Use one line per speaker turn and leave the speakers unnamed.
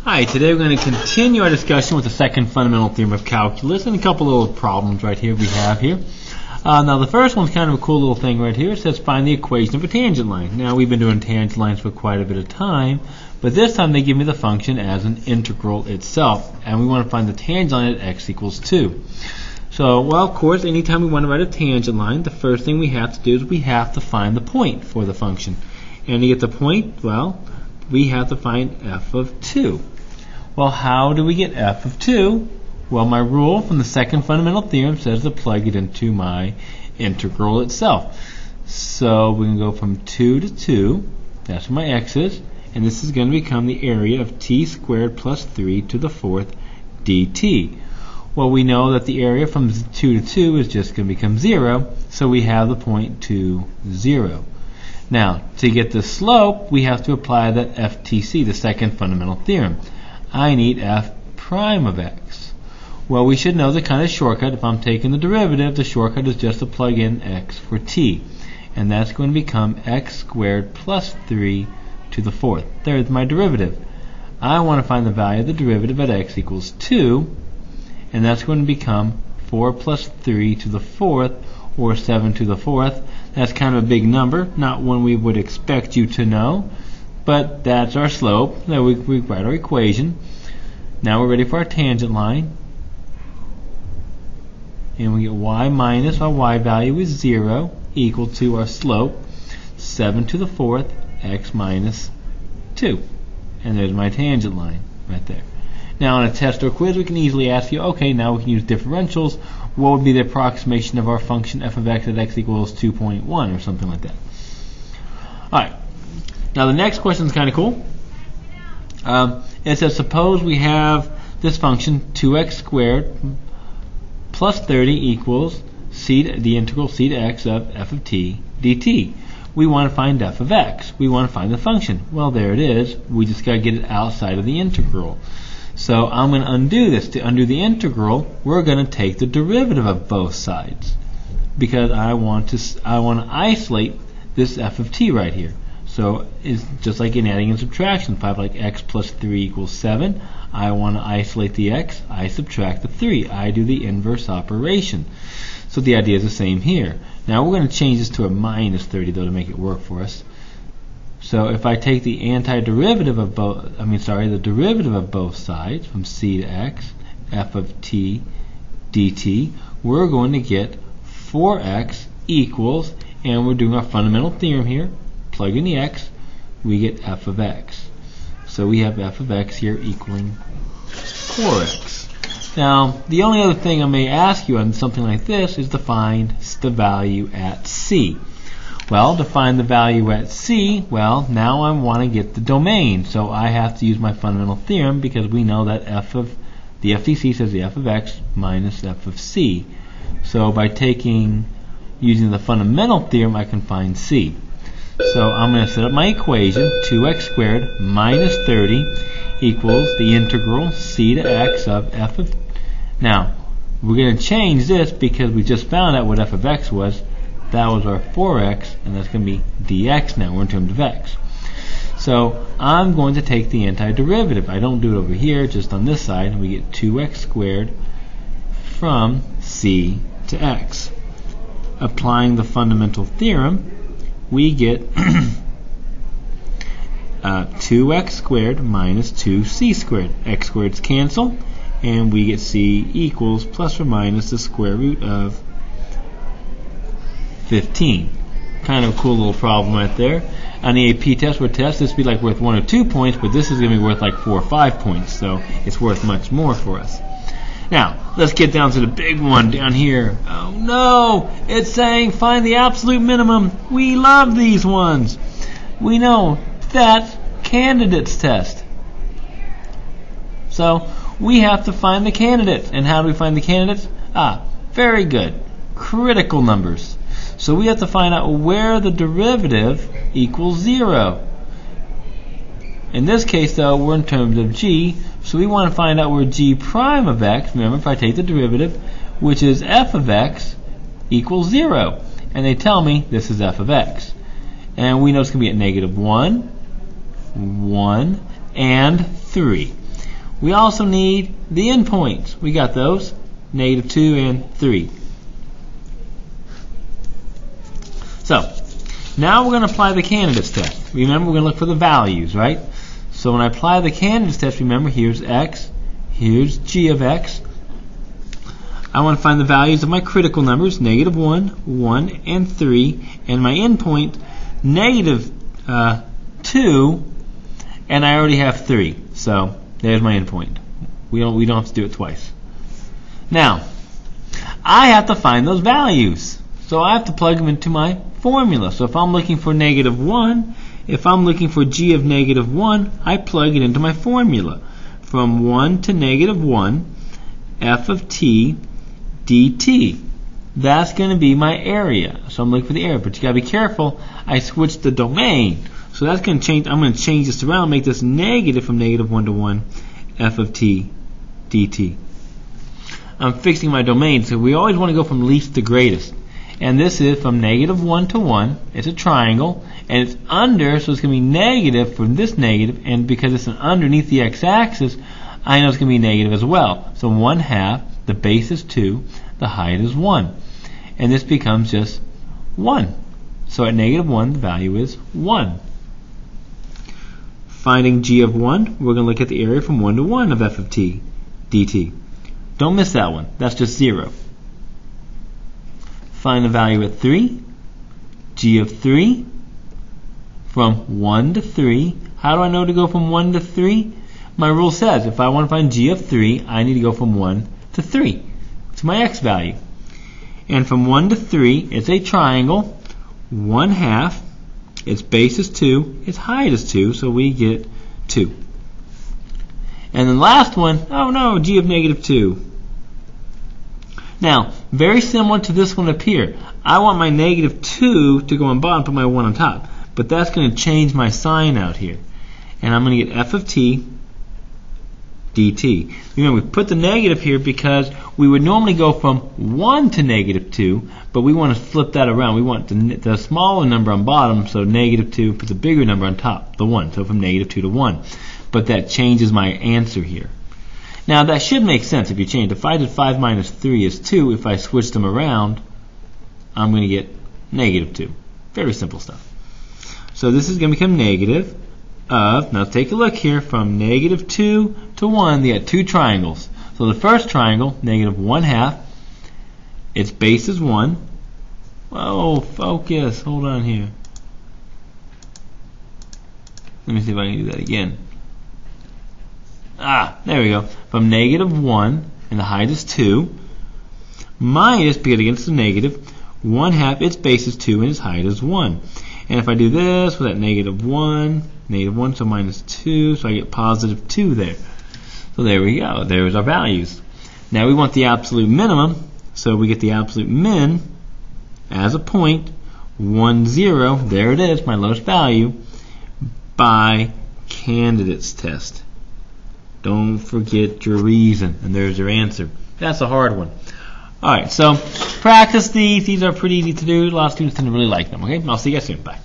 Hi, today we're going to continue our discussion with the second fundamental theorem of calculus and a couple little problems right here we have here. Now the first one's kind of a cool little thing right here. It says find the equation of a tangent line. Now we've been doing tangent lines for quite a bit of time, but this time they give me the function as an integral itself, and we want to find the tangent line at x equals 2. So, well, of course, anytime we want to write a tangent line, the first thing we have to do is we have to find the point for the function. And to get the point, well, we have to find f of 2. Well, how do we get f of 2? Well, my rule from the second fundamental theorem says to plug it into my integral itself. So we can go from 2 to 2, that's where my x is, and this is going to become the area of t squared plus 3 to the fourth dt. Well, we know that the area from 2 to 2 is just going to become 0, so we have the point 2, 0. Now, to get the slope, we have to apply that FTC, the second fundamental theorem. I need f prime of x. Well, we should know the kind of shortcut. If I'm taking the derivative, the shortcut is just to plug in x for t. And that's going to become x squared plus 3 to the fourth. There's my derivative. I want to find the value of the derivative at x equals 2. And that's going to become 4 plus 3 to the fourth, or 7 to the fourth. That's kind of a big number, not one we would expect you to know. But that's our slope. Now we write our equation. Now we're ready for our tangent line. And we get y minus our y value is 0 equal to our slope 7 to the fourth x minus 2. And there's my tangent line right there. Now on a test or quiz we can easily ask you, okay, now we can use differentials. What would be the approximation of our function f of x at x equals 2.1 or something like that? Alright. Now the next question is kind of cool. It says suppose we have this function 2x squared plus 30 equals the integral c to x of f of t dt. We want to find f of x. We want to find the function. Well, there it is. We just got to get it outside of the integral. So I'm going to undo this. To undo the integral, we're going to take the derivative of both sides, because I want to isolate this f of t right here. So it's just like in adding and subtraction. If I have like x plus 3 equals 7, I want to isolate the x, I subtract the 3. I do the inverse operation. So the idea is the same here. Now we're going to change this to a minus 30 though to make it work for us. So if I take the antiderivative of the derivative of both sides from c to x, f of t dt, we're going to get 4x equals, and we're doing our fundamental theorem here, plug in the x, we get f of x. So we have f of x here equaling 4x. Now, the only other thing I may ask you on something like this is to find the value at c. Well, to find the value at c, well, now I want to get the domain. So I have to use my fundamental theorem, because we know that the FTC says the f of x minus f of c. So by using the fundamental theorem, I can find c. So I'm going to set up my equation, 2x squared minus 30 equals the integral c to x of f of... Now, we're going to change this because we just found out what f of x was. That was our 4x, and that's going to be dx now. We're in terms of x. So I'm going to take the antiderivative. I don't do it over here, just on this side, and we get 2x squared from c to x. Applying the fundamental theorem, we get 2x squared minus 2c squared. X squareds cancel, and we get c equals plus or minus the square root of 15. Kind of a cool little problem right there. On the AP test or test, this would be like worth 1 or 2 points, but this is going to be worth like 4 or 5 points, so it's worth much more for us. Now, let's get down to the big one down here. Oh no! It's saying find the absolute minimum. We love these ones. We know that's candidates test. So, we have to find the candidates. And how do we find the candidates? Very good. Critical numbers. So we have to find out where the derivative equals 0. In this case, though, we're in terms of g, so we want to find out where g prime of x, remember, if I take the derivative, which is f of x, equals 0. And they tell me this is f of x. And we know it's going to be at negative 1, 1, and 3. We also need the endpoints. We got those, -2 and 3. So, now we're going to apply the candidates test. Remember, we're going to look for the values, right? So when I apply the candidates test, remember, here's x, here's g of x. I want to find the values of my critical numbers, -1, 1, and 3, and my endpoint, -2, and I already have 3. So there's my endpoint. We don't have to do it twice. Now, I have to find those values. So I have to plug them into my formula. So if I'm looking for -1, if I'm looking for g of -1, I plug it into my formula. From 1 to -1, f of t dt. That's going to be my area. So I'm looking for the area. But you got to be careful. I switched the domain. So that's going to change. I'm going to change this around, make this negative from -1 to 1, f of t dt. I'm fixing my domain. So we always want to go from least to greatest. And this is from -1 to 1. It's a triangle. And it's under, so it's going to be negative from this negative. And because it's underneath the x-axis, I know it's going to be negative as well. So 1/2, the base is 2, the height is 1. And this becomes just 1. So at -1, the value is 1. Finding g of 1, we're going to look at the area from 1 to 1 of f of t dt. Don't miss that one. That's just 0. Find the value at 3. G of 3 from 1 to 3. How do I know to go from 1 to 3? My rule says if I want to find g of 3, I need to go from 1 to 3. It's my x value. And from 1 to 3, it's a triangle. 1/2. Its base is 2. Its height is 2. So we get 2. And the last one, oh no, g of -2. Now, very similar to this one up here. I want my -2 to go on bottom, put my 1 on top. But that's going to change my sign out here. And I'm going to get f of t dt. Remember, we put the negative here because we would normally go from 1 to -2, but we want to flip that around. We want the smaller number on bottom, so -2 puts a bigger number on top, the 1. So from -2 to 1. But that changes my answer here. Now, that should make sense if you change. If I did 5 minus 3 is 2, if I switch them around, I'm going to get -2. Very simple stuff. So this is going to become negative of, now take a look here, from -2 to 1, they got two triangles. So the first triangle, -1/2, its base is 1. Whoa, focus, hold on here. Let me see if I can do that again. There we go. From -1, and the height is 2, minus, because against the negative, 1/2, its base is 2, and its height is 1. And if I do this with that -1, so -2, so I get +2 there. So there we go. There's our values. Now we want the absolute minimum, so we get the absolute min as a point, 1, 0, there it is, my lowest value, by candidates test. Don't forget your reason, and there's your answer. That's a hard one. Alright, so practice these. These are pretty easy to do. A lot of students tend to really like them. Okay, I'll see you guys soon. Bye.